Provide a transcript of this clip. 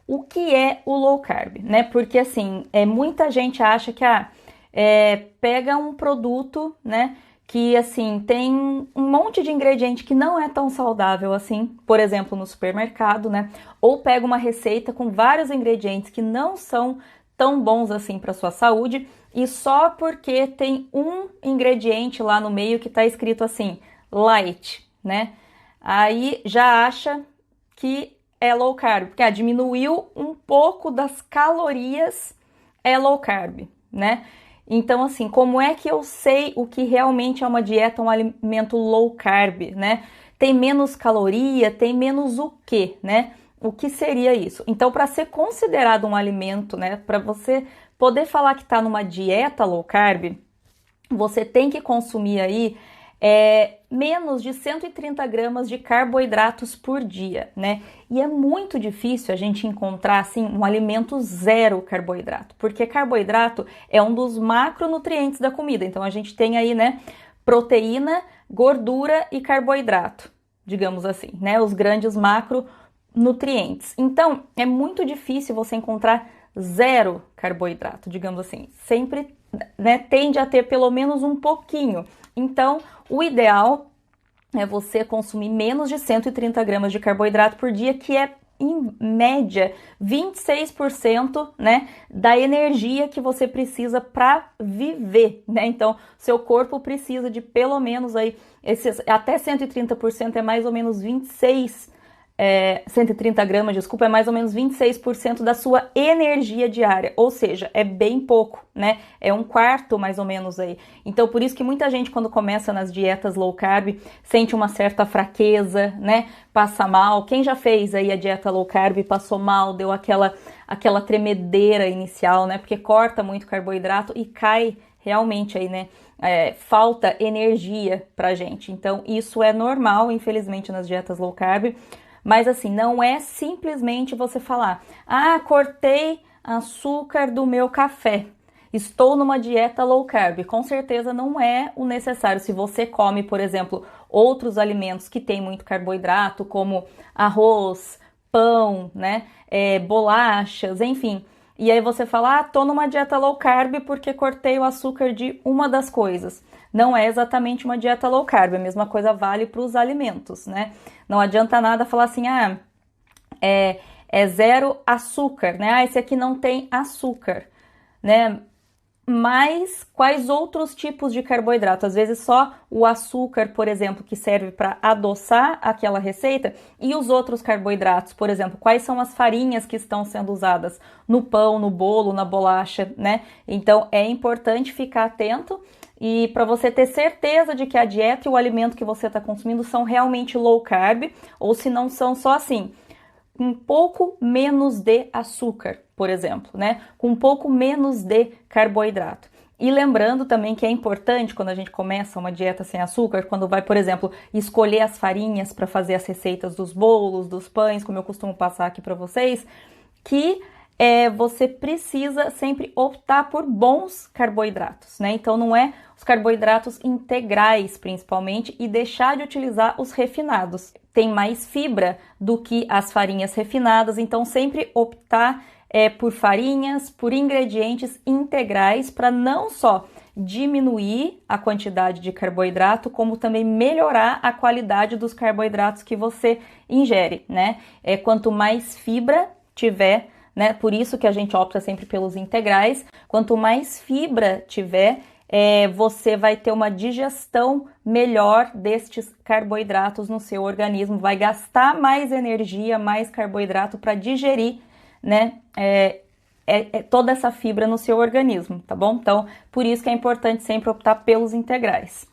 o que é o low carb, né? Porque assim, muita gente acha que pega um produto, né? Que assim tem um monte de ingrediente que não é tão saudável assim, por exemplo, no supermercado, né? Ou pega uma receita com vários ingredientes que não são tão bons assim para sua saúde e só porque tem um ingrediente lá no meio que está escrito assim, light, né? Aí já acha que é low carb, porque diminuiu um pouco das calorias, é low carb, né? Então, assim, como é que eu sei o que realmente é uma dieta, um alimento low carb, né? Tem menos caloria, tem menos o quê, né? O que seria isso? Então, para ser considerado um alimento, né? Para você poder falar que está numa dieta low carb, você tem que consumir aí menos de 130 gramas de carboidratos por dia, né? E é muito difícil a gente encontrar, assim, um alimento zero carboidrato, porque carboidrato é um dos macronutrientes da comida. Então, a gente tem aí, né, proteína, gordura e carboidrato, digamos assim, né? Os grandes macronutrientes. Então, é muito difícil você encontrar zero carboidrato, digamos assim. Sempre, né, tende a ter pelo menos um pouquinho. Então, o ideal é você consumir menos de 130 gramas de carboidrato por dia, que é, em média, 26%, né, da energia que você precisa para viver, né? Então, seu corpo precisa de pelo menos aí, até 130% é mais ou menos 130 gramas, desculpa, é mais ou menos 26% da sua energia diária, ou seja, é bem pouco, né? É um quarto mais ou menos aí. Então, por isso que muita gente, quando começa nas dietas low carb, sente uma certa fraqueza, né? Passa mal. Quem já fez aí a dieta low carb, passou mal, deu aquela tremedeira inicial, né? Porque corta muito carboidrato e cai realmente aí, né? Falta energia pra gente. Então, isso é normal, infelizmente, nas dietas low carb. Mas assim, não é simplesmente você falar, cortei açúcar do meu café, estou numa dieta low carb. Com certeza não é o necessário. Se você come, por exemplo, outros alimentos que têm muito carboidrato, como arroz, pão, né, bolachas, enfim. E aí você fala, tô numa dieta low carb porque cortei o açúcar de uma das coisas. Não é exatamente uma dieta low carb, a mesma coisa vale para os alimentos, né? Não adianta nada falar assim, é zero açúcar, né? Esse aqui não tem açúcar, né? Mas quais outros tipos de carboidrato? Às vezes só o açúcar, por exemplo, que serve para adoçar aquela receita, e os outros carboidratos, por exemplo, quais são as farinhas que estão sendo usadas no pão, no bolo, na bolacha, né? Então é importante ficar atento e para você ter certeza de que a dieta e o alimento que você está consumindo são realmente low carb, ou se não são só assim, um pouco menos de açúcar, por exemplo, né? Com um pouco menos de carboidrato. E lembrando também que é importante quando a gente começa uma dieta sem açúcar, quando vai, por exemplo, escolher as farinhas para fazer as receitas dos bolos, dos pães, como eu costumo passar aqui para vocês, que você precisa sempre optar por bons carboidratos, né? Então não é os carboidratos integrais, principalmente, e deixar de utilizar os refinados. Tem mais fibra do que as farinhas refinadas, então sempre optar por farinhas, por ingredientes integrais, para não só diminuir a quantidade de carboidrato, como também melhorar a qualidade dos carboidratos que você ingere, né? Quanto mais fibra tiver, né? Por isso que a gente opta sempre pelos integrais. Quanto mais fibra tiver, você vai ter uma digestão melhor destes carboidratos no seu organismo, vai gastar mais energia, mais carboidrato para digerir, né? Toda essa fibra no seu organismo, tá bom? Então, por isso que é importante sempre optar pelos integrais.